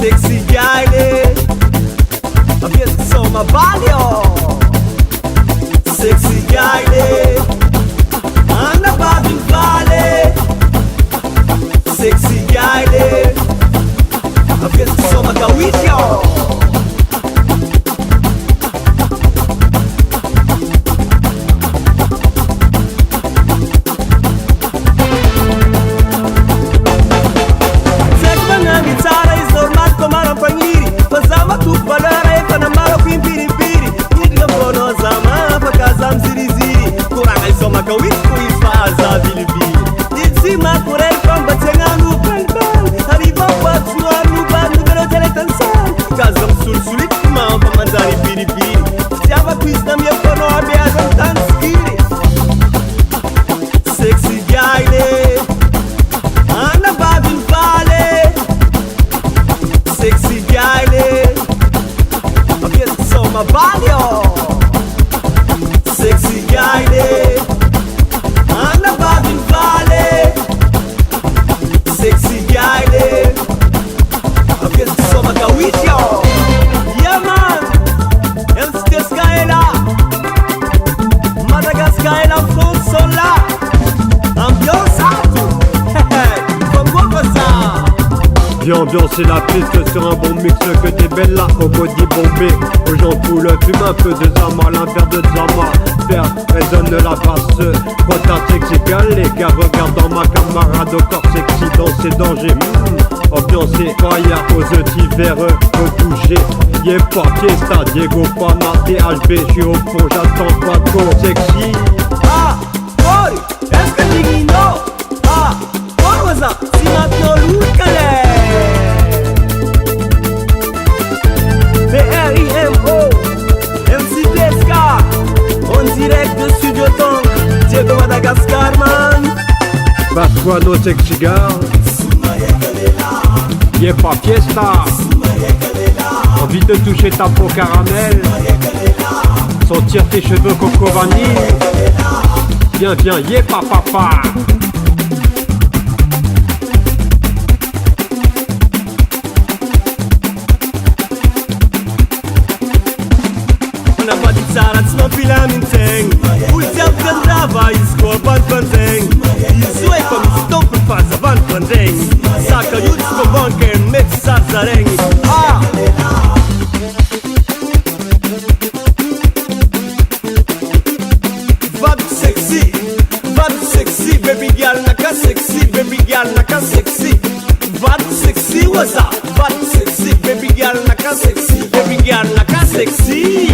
Sexy guy, avviene insomma Balio. Sexy guy, Anna Babin Vale. Sexy guy, avviene insomma Gawitio. Sexy guy, Anna Babin Vale. Sexy guy, avviene insomma Balio. Sexy guy, Anna Babin Vale. Sexy guy, avviene insomma Gawitio. Yeah man, Elsteska è là, Madagascar è là, Fonso là. Ambiance et la piste sur un bon mix que des belles là au body bombé. Aux gens cool, fume un peu de Zama, l'imper de Zama. Faire résonne la basse. Retard sexy gal, les gars regardant ma camarade au corps sexy dans ses dangers. Ambiance et fire, positive vers eux, faut bouger. Y'a pas Fiesta, Diego Pana, THB, j'suis au fond, j'attends pas trop sexy. Ah, fuori, esca Digino. Ah, forza, si maintenant l'Ucale. BRIMO, MC Bleska, en direct de Studio Tonk, Diego Madagascar man. Passe-toi nos sexy girls. Y'a pas Fiesta. Envie de toucher ta peau caramel. Sentir tes cheveux coco vanille. Viens, viens, y'a pas papa. Una padizzara non filamenteng. Ultiam candrava i scopan panteng. I suoi come sto per fasa van panteng. Sacca iuts con bonche met sarzareng. Ah! Vad sexy, baby girl naka sexy, baby girl naka sexy. Vad sexy was up, vad sexy, baby girl naka sexy, baby girl naka sexy.